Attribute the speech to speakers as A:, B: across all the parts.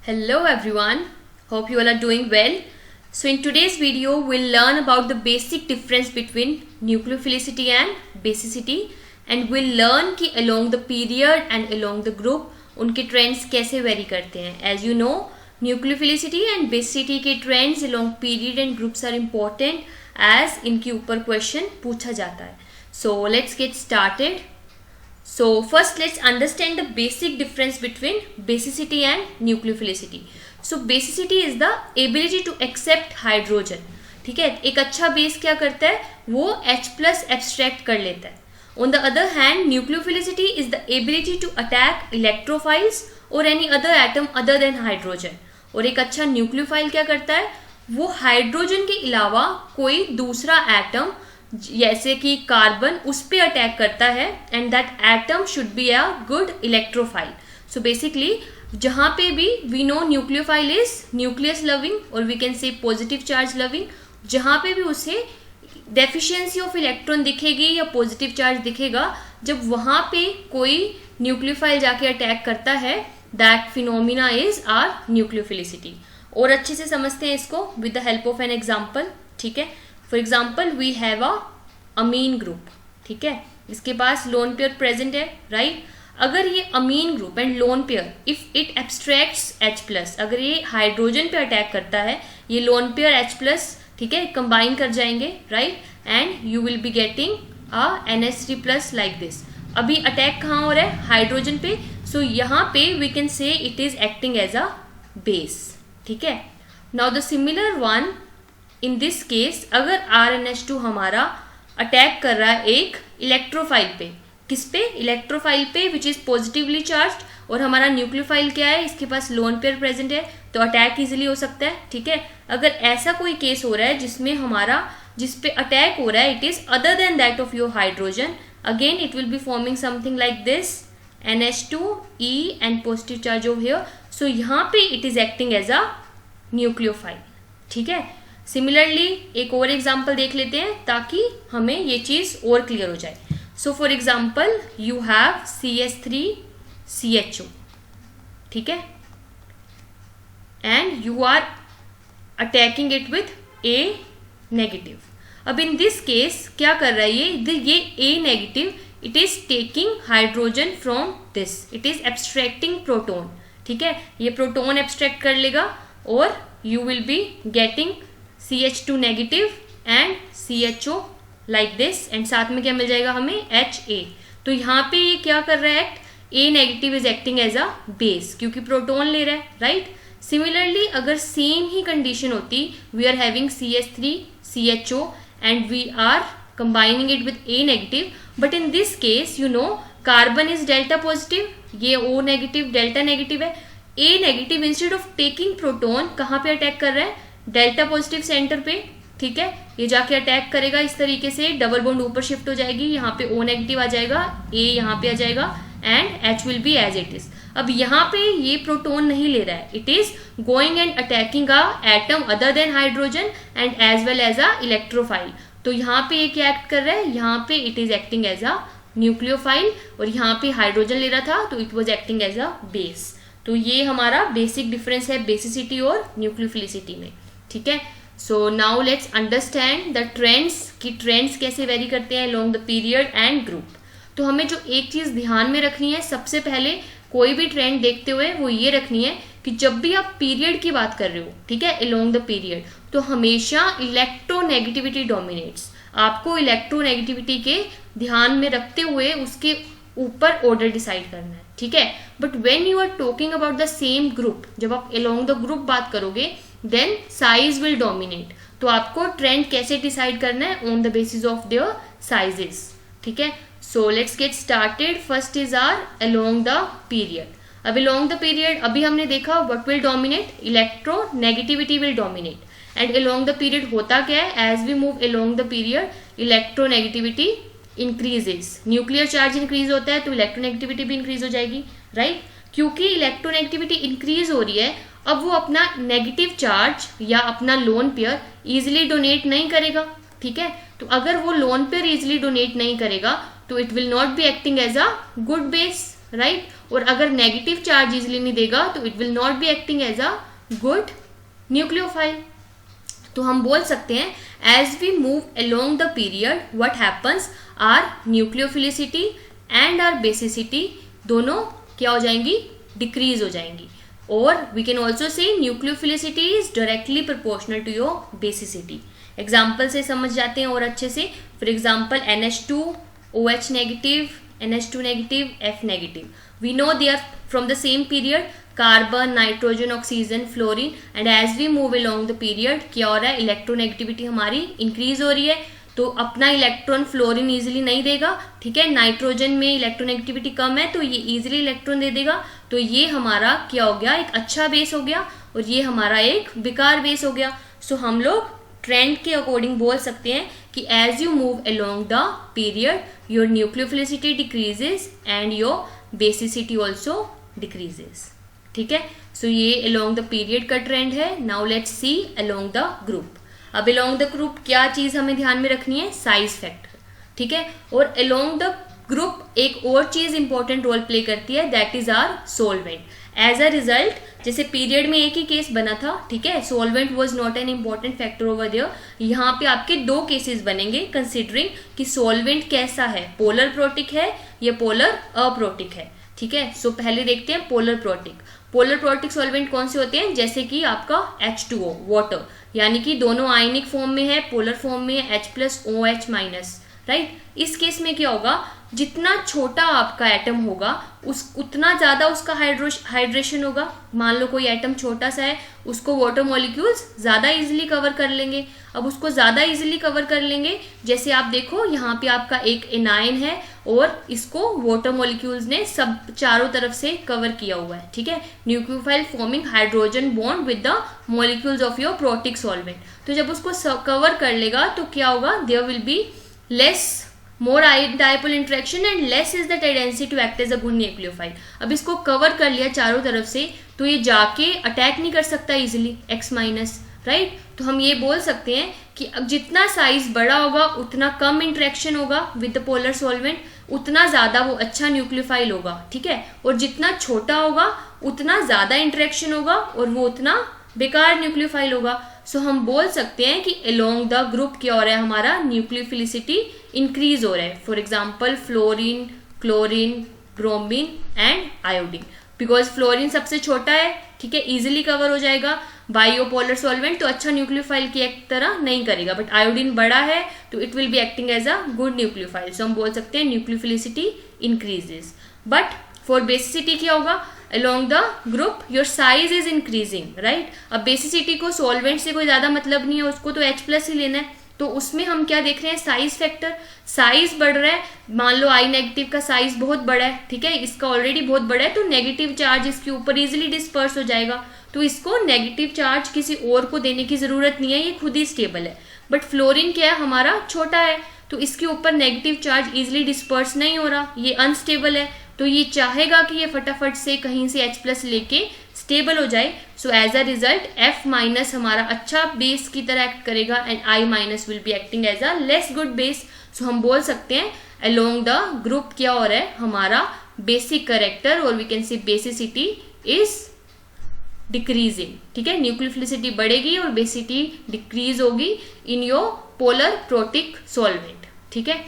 A: Hello everyone, hope you all are doing well. So in today's video we'll learn about the basic difference between nucleophilicity and basicity, and we'll learn कि along the period and along the group उनके trends कैसे vary करते हैं. As you know, nucleophilicity and basicity के trends along period and groups are important as इनके ऊपर question पूछा जाता है. So let's get started. So first let's understand the basic difference between basicity and nucleophilicity. So basicity is the ability to accept hydrogen. ठीक है, एक अच्छा base क्या करता है, वो H plus abstract कर लेता है. On the other hand, nucleophilicity is the ability to attack electrophiles or any other atom other than hydrogen. और एक अच्छा न्यूक्लियोफाइल क्या करता है, वो हाइड्रोजन के अलावा कोई दूसरा एटम जैसे कि कार्बन उस पे अटैक करता है, and that atom should be a good electrophile. So basically जहाँ पे भी we know nucleophile is nucleus loving और we can say positive charge loving, जहाँ पे भी उसे डेफिशिएंसी ऑफ इलेक्ट्रॉन दिखेगी या पॉजिटिव चार्ज दिखेगा, जब वहाँ पे कोई न्यूक्लियोफाइल जाके अटैक करता है, that phenomena is our nucleophilicity. और अच्छे से समझते हैं इसको with the help of an example. ठीक है, for example we have a amine group. ठीक है, इसके पास लोन पेयर प्रेजेंट है, राइट. अगर ये amine group and lone pair if it abstracts H plus, अगर ये हाइड्रोजन पे अटैक करता है, ये लोन पेयर H प्लस, ठीक है, कंबाइन कर जाएंगे, right, and you will be getting a NH3 plus like this. अभी अटैक कहाँ हो रहा है, हाइड्रोजन पे. सो यहाँ पे we can say it is acting as a base. ठीक है, now the similar one in this case, अगर RnH2 हमारा अटैक कर रहा है एक इलेक्ट्रोफाइल पे, किस पे, इलेक्ट्रोफाइल पे विच इज पॉजिटिवली चार्ज्ड, और हमारा न्यूक्लियोफाइल क्या है, इसके पास लोन पेयर प्रेजेंट है, तो अटैक इजीली हो सकता है. ठीक है, अगर ऐसा कोई केस हो रहा है जिसमें हमारा जिस पे अटैक हो रहा है it is other than that of your hydrogen, again it will be forming something like this NH2E and positive charge of here. So यहाँ पे it is acting as a nucleophile. ठीक है, सिमिलरली एक और example देख लेते हैं ताकि हमें ये चीज और क्लियर हो जाए. So for example you have CH3CHO. ठीक है, and you are attacking it with A negative. अब इन दिस केस क्या कर रहा है ये A negative, it is taking hydrogen from this, it is abstracting proton. ठीक है, ये प्रोटोन एब्स्ट्रैक्ट कर लेगा और you will be getting CH2 negative and CHO like this, and साथ में क्या मिल जाएगा हमें HA. तो यहाँ पे ये क्या कर रहा है act, A negative is acting as a base क्योंकि प्रोटोन ले रहा है, राइट. सिमिलरली अगर सेम ही कंडीशन होती, we are having CH3CHO and we are combining it with A negative, but in this case you know carbon is delta positive, ये O negative delta negative है. A negative instead of taking proton कहाँ पे attack कर रहा है, delta positive centre पे. ठीक है, ये जाके अटैक करेगा इस तरीके से, डबल बॉन्ड ऊपर शिफ्ट हो जाएगी, यहाँ पे O नेगेटिव आ जाएगा, A यहाँ पे आ जाएगा and H will be as it is. अब यहाँ पे ये प्रोटोन नहीं ले रहा है, it is going and attacking a atom other than hydrogen and as well as a electrophile. तो यहाँ पे ये क्या एक्ट कर रहा है, यहाँ पे it is acting as a nucleophile, और यहाँ पे हाइड्रोजन ले रहा था तो it was acting as a base. तो ये हमारा बेसिक डिफरेंस है बेसिसिटी और न्यूक्लियोफिलिसिटी में. ठीक है, so now let's understand the trends कि ट्रेंड्स कैसे वेरी करते हैं along the period and group. तो हमें जो एक चीज ध्यान में रखनी है सबसे पहले कोई भी ट्रेंड देखते हुए, वो ये रखनी है कि जब भी आप पीरियड की बात कर रहे हो, ठीक है, अलोंग द पीरियड, तो हमेशा इलेक्ट्रोनेगेटिविटी डोमिनेट्स. आपको इलेक्ट्रोनेगेटिविटी के ध्यान में रखते हुए उसके ऊपर ऑर्डर डिसाइड करना है. ठीक है, but when you are talking about the same group, जब आप अलोंग द ग्रुप बात करोगे, देन साइज विल डोमिनेट. तो आपको ट्रेंड कैसे डिसाइड करना है, on the basis of their sizes. ठीक है, so let's get started. First is our along the period. अब अलोंग द पीरियड अभी हमने देखा what will dominate, electronegativity will dominate. And along the period होता क्या है, as we move along the period electronegativity increases. Nuclear charge increase होता है तो इलेक्ट्रोनेगेटिविटी भी इंक्रीज हो जाएगी, राइट. क्योंकि इलेक्ट्रोनेगेटिविटी इंक्रीज हो रही है, अब वो अपना नेगेटिव चार्ज या अपना लोन पेयर इजिली डोनेट नहीं करेगा. ठीक है, तो अगर वो लोन पेयर इजिली डोनेट नहीं करेगा तो it will not be acting as a good base. Right. और अगर नेगेटिव चार्ज इजिली नहीं देगा तो it will not be acting as a good nucleophile. तो हम बोल सकते हैं as we move along the period what happens, our nucleophilicity and our basicity दोनों क्या हो जाएंगी, डिक्रीज हो जाएंगी। और we can also say nucleophilicity is directly proportional to your basicity. Example से समझ जाते हैं और अच्छे से। For example NH2 OH negative, NH2 negative, F negative, we know they are from the same period, carbon, nitrogen, oxygen, fluorine, and as we move along the period क्या हो रहा है, इलेक्ट्रोनेगेटिविटी हमारी इंक्रीज हो रही है। तो अपना इलेक्ट्रॉन फ्लोरीन इजीली नहीं देगा, ठीक है। नाइट्रोजन में इलेक्ट्रोनेगेटिविटी कम है तो ये इजीली इलेक्ट्रॉन दे देगा। तो ये हमारा क्या हो गया, एक अच्छा बेस हो गया, और ये हमारा एक बेकार बेस हो गया। सो हम लोग ट्रेंड के अकॉर्डिंग बोल सकते हैं कि as you move along the period your nucleophilicity decreases and your basicity also decreases, ठीक है। सो ये अलोंग द पीरियड का ट्रेंड है। Now let's see along the group. अब अलोंग द ग्रुप क्या चीज हमें ध्यान में रखनी है, साइज फैक्टर, ठीक है। और अलोंग द ग्रुप एक और चीज इंपॉर्टेंट रोल प्ले करती है, that is our solvent. As a result, जैसे पीरियड में एक ही केस बना था, ठीक है, solvent was not an important factor over there. यहाँ पे आपके दो केसेस बनेंगे कंसिडरिंग कि सोलवेंट कैसा है, पोलर प्रोटिक है या पोलर अप्रोटिक है, ठीक है। सो पहले देखते हैं polar protic. Polar protic solvent कौन से होते हैं, जैसे कि आपका H2O वाटर, यानी कि दोनों आयनिक फॉर्म में है, पोलर फॉर्म में है, H+OH-, राइट। इस केस में क्या होगा, जितना छोटा आपका एटम होगा उतना ज्यादा उसका हाइड्रेशन होगा। मान लो कोई एटम छोटा सा है, उसको वाटर मॉलिक्यूल्स ज्यादा इजीली कवर कर लेंगे। अब उसको ज्यादा इजीली कवर कर लेंगे, जैसे आप देखो यहाँ पे आपका एक एनायन है और इसको वाटर मॉलिक्यूल्स ने सब चारों तरफ से कवर किया हुआ है, ठीक है। Nucleophile forming hydrogen bond with the molecules of your protic solvent. तो जब उसको कवर कर लेगा तो क्या होगा, there will be less more dipole interaction and less is the tendency to act as a good nucleophile. अब इसको कवर कर लिया चारों तरफ से तो ये जाके अटैक नहीं कर सकता इजिली X-, राइट। तो हम ये बोल सकते हैं कि अब जितना साइज बड़ा होगा उतना कम इंटरेक्शन होगा विद द पोलर सॉल्वेंट, उतना ज्यादा वो अच्छा न्यूक्लियोफाइल होगा, ठीक है। और जितना छोटा होगा उतना ज्यादा इंटरेक्शन होगा और वो उतना बेकार न्यूक्लियोफाइल होगा। सो हम बोल सकते हैं कि अलोंग द ग्रुप क्या हो रहा है, हमारा न्यूक्लियोफिलिसिटी इंक्रीज हो रहा है। For example fluorine, chlorine, bromine and iodine, because fluorine सबसे छोटा है, ठीक है, इजिली कवर हो जाएगा। बायोपोलर सॉल्वेंट तो अच्छा न्यूक्लियोफाइल की एक तरह नहीं करेगा, बट आयोडीन बड़ा है तो it will be acting as a good nucleophile. So हम बोल सकते हैं nucleophilicity increases. But for basicity क्या होगा, along the group your size is increasing, right। अब बेसिसिटी को सॉल्वेंट से कोई ज्यादा मतलब नहीं है, उसको तो H+ ही लेना है। तो उसमें हम क्या देख रहे हैं, साइज फैक्टर, साइज बढ़ रहा है। मान लो I नेगेटिव का साइज बहुत बड़ा है, ठीक है, इसका ऑलरेडी बहुत बड़ा है, तो नेगेटिव चार्ज इसके ऊपर इजिली डिस्पर्स हो जाएगा। तो इसको नेगेटिव चार्ज किसी और को देने की जरूरत नहीं है, ये खुद ही स्टेबल है। बट फ्लोरीन क्या है, हमारा छोटा है, तो इसके ऊपर नेगेटिव चार्ज इजिली डिस्पर्स नहीं हो रहा, ये अनस्टेबल है। तो ये चाहेगा कि ये फटाफट से कहीं से H+ लेके स्टेबल हो जाए। So as a result F- हमारा अच्छा बेस की तरह एक्ट करेगा and I- will be acting as a less good base. So हम बोल सकते हैं अलोंग द ग्रुप क्या हो रहा है, हमारा बेसिक कैरेक्टर और we can see basicity is decreasing, ठीक है। न्यूक्लियोफिलिसिटी बढ़ेगी और बेसिसिटी डिक्रीज होगी in your polar protic solvent, ठीक है।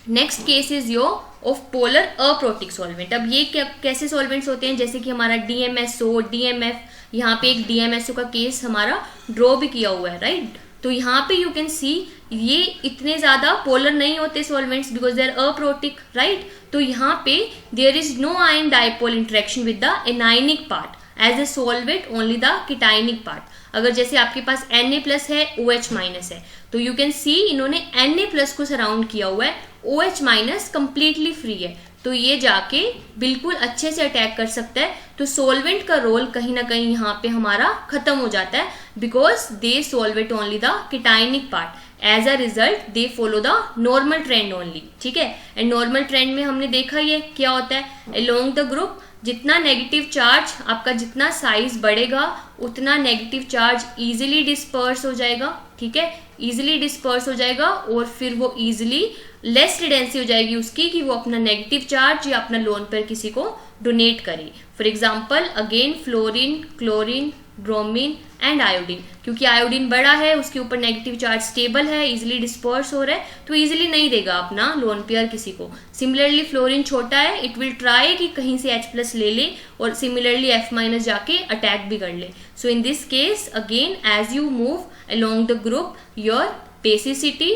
A: Next case is your of polar aprotic solvent. अब ये कैसे सॉल्वेंट्स होते हैं, जैसे कि हमारा DMSO, DMF, यहाँ पे एक DMSO का केस हमारा ड्रॉ भी किया हुआ है, राइट। तो यहाँ पे यू कैन सी ये इतने ज्यादा पोलर नहीं होते solvents because they are aprotic, right. तो यहाँ पे there is no ion dipole interaction with the anionic part, as a solvent only the cationic part. अगर जैसे आपके पास Na+ है, OH- है, तो यू कैन सी इन्होंने Na+ को सराउंड किया हुआ है, OH- कंप्लीटली फ्री है, तो ये जाके बिल्कुल अच्छे से अटैक कर सकता है। तो सॉल्वेंट का रोल कहीं ना कहीं यहाँ पे हमारा खत्म हो जाता है because they solvate only the cationic part. As a result they follow the normal trend only, ठीक है। एंड नॉर्मल ट्रेंड में हमने देखा ये क्या होता है, अलोंग द ग्रुप जितना नेगेटिव चार्ज आपका, जितना साइज बढ़ेगा उतना नेगेटिव चार्ज इजीली डिस्पर्स हो जाएगा, ठीक है, इजीली डिस्पर्स हो जाएगा और फिर वो इजीली लेस टेंडेंसी हो जाएगी उसकी कि वो अपना नेगेटिव चार्ज या अपना लोन पेयर किसी को डोनेट करे। For example again fluorine, chlorine, bromine and iodine, क्योंकि आयोडीन बड़ा है, उसके ऊपर नेगेटिव चार्ज स्टेबल है, इजिली डिस्पर्स हो रहा है, तो इजिली नहीं देगा अपना लोन पेयर किसी को। सिमिलरली फ्लोरीन छोटा है, इट विल ट्राई कि कहीं से H+ ले ले और सिमिलरली F- जाके अटैक भी कर ले। So in this case again as you move along the group your basicity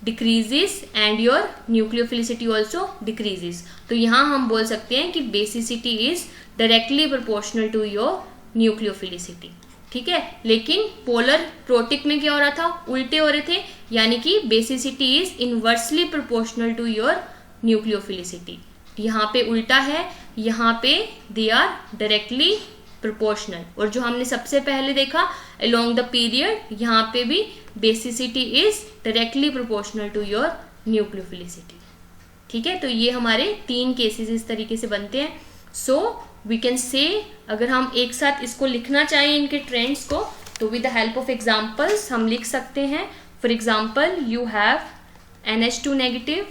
A: decreases and your nucleophilicity also decreases। तो यहाँ हम बोल सकते हैं कि basicity is directly proportional to your nucleophilicity, ठीक है। लेकिन पोलर प्रोटिक में क्या हो रहा था, उल्टे हो रहे थे, यानी कि basicity is inversely proportional to your nucleophilicity। यहाँ पे उल्टा है, यहाँ पे they are directly प्रोपोर्शनल। और जो हमने सबसे पहले देखा अलोंग द पीरियड, यहाँ पे भी basicity is directly proportional to your nucleophilicity, ठीक है। तो ये हमारे 3 केसेस इस तरीके से बनते हैं। सो वी कैन से, अगर हम एक साथ इसको लिखना चाहें इनके ट्रेंड्स को, तो with the help of examples हम लिख सकते हैं। For example you have NH2 negative,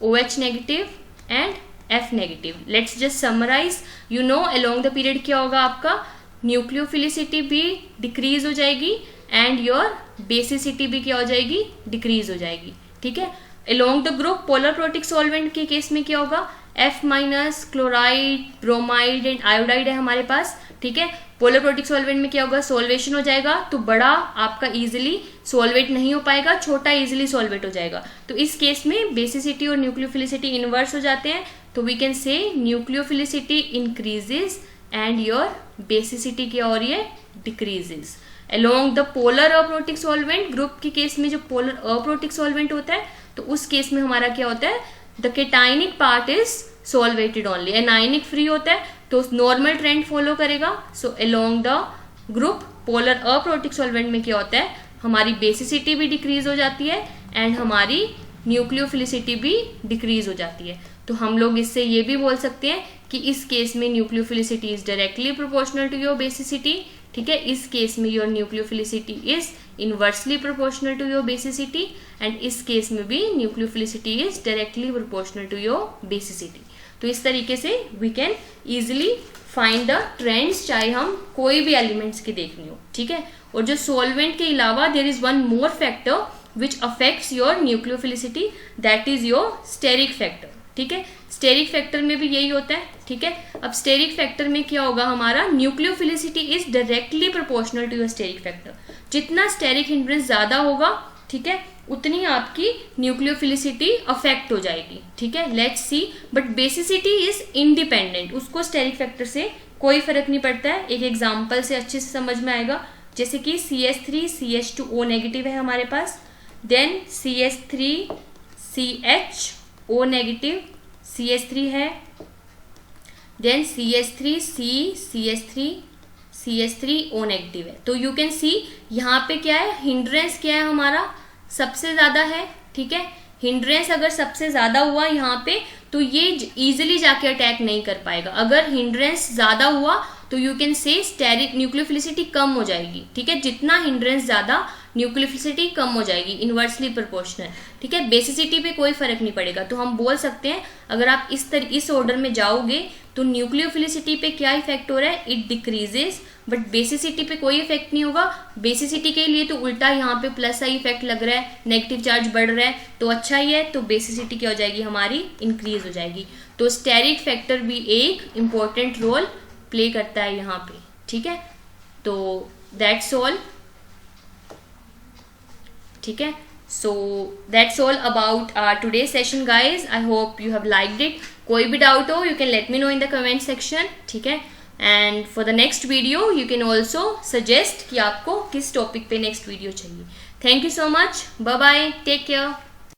A: OH negative and F negative. Let's just summarize. You know along the period क्या होगा, आपका न्यूक्लियोफिलिसिटी भी डिक्रीज हो जाएगी एंड योर बेसिसिटी भी क्या हो जाएगी, डिक्रीज हो जाएगी, ठीक है। Along the group polar protic solvent के केस में क्या होगा, F-, chloride, bromide and iodide है हमारे पास, ठीक है। पोलर प्रोटिक सॉल्वेंट में क्या होगा, सोल्वेशन हो जाएगा, तो बड़ा आपका इजिली सोल्वेट नहीं हो पाएगा, छोटा इजिली सोल्वेट हो जाएगा। तो इस केस में बेसिसिटी और न्यूक्लियोफिलिसिटी इनवर्स हो जाते हैं। तो we can say nucleophilicity increases and your basicity क्या हो रही है, decreases. Along the polar aprotic solvent group के केस में जो पोलर अप्रोटिक सॉल्वेंट होता है, तो उस केस में हमारा क्या होता है, the cationic part is solvated only, anionic free होता है, तो नॉर्मल ट्रेंड फॉलो करेगा। So along the group polar aprotic solvent में क्या होता है, हमारी बेसिसिटी भी डिक्रीज हो जाती है एंड हमारी न्यूक्लियोफिलिसिटी भी डिक्रीज हो जाती है। तो हम लोग इससे ये भी बोल सकते हैं कि इस केस में nucleophilicity is directly proportional to your basicity, ठीक है। इस केस में your nucleophilicity is inversely proportional to your basicity and इस केस में भी nucleophilicity is directly proportional to your basicity. तो इस तरीके से we can easily find the trends, चाहे हम कोई भी एलिमेंट्स की देखनी हो, ठीक है। और जो सॉल्वेंट के अलावा there is one more factor which affects your nucleophilicity, that is your steric factor, ठीक है। स्टेरिक फैक्टर में भी यही होता है, ठीक है। अब स्टेरिक फैक्टर में क्या होगा, हमारा nucleophilicity is directly proportional to your steric factor. जितना स्टेरिक हिंड्रेंस ज्यादा होगा, ठीक है, उतनी आपकी न्यूक्लियोफिलिसिटी अफेक्ट हो जाएगी, ठीक है। Let's see, but basicity is independent, उसको स्टेरिक फैक्टर से कोई फर्क नहीं पड़ता है। एक एग्जाम्पल से अच्छे से समझ में आएगा, जैसे कि CH3 CH2O नेगेटिव है हमारे पास, then CH3 CHO negative, CH3 है, then CH3 CH3 CH3O negative है। तो यू कैन सी यहाँ पे क्या है, हिंड्रेंस क्या है हमारा, सबसे ज्यादा है, ठीक है। हिंड्रेंस अगर सबसे ज्यादा हुआ यहाँ पे, तो ये इजिली जाके अटैक नहीं कर पाएगा। अगर हिंड्रेंस ज्यादा हुआ तो you can say steric nucleophilicity कम हो जाएगी, ठीक है। जितना हिंड्रेंस ज्यादा न्यूक्लियोफिलिसिटी कम हो जाएगी, इनवर्सली प्रोपोर्शनल, ठीक है। बेसिसिटी पे कोई फर्क नहीं पड़ेगा। तो हम बोल सकते हैं अगर आप इस ऑर्डर में जाओगे तो न्यूक्लियोफिलिसिटी पे क्या इफेक्ट हो रहा है, इट डिक्रीजेस, बट बेसिसिटी पे कोई इफेक्ट नहीं होगा। बेसिसिटी के लिए तो उल्टा यहाँ पे प्लस आई इफेक्ट लग रहा है, नेगेटिव चार्ज बढ़ रहा है, तो अच्छा ही है। तो बेसिसिटी क्या हो जाएगी हमारी, इंक्रीज हो जाएगी। तो स्टेरिक फैक्टर भी एक इम्पोर्टेंट रोल प्ले करता है यहाँ पे, ठीक है। तो दैट्स ऑल, ठीक है। So that's all about today session guys. I hope you have liked it. कोई भी डाउट हो you can let me know in the comment section, ठीक है। And for the next video you can also suggest कि आपको किस topic पे next video चाहिए। Thank you so much, bye bye, take care.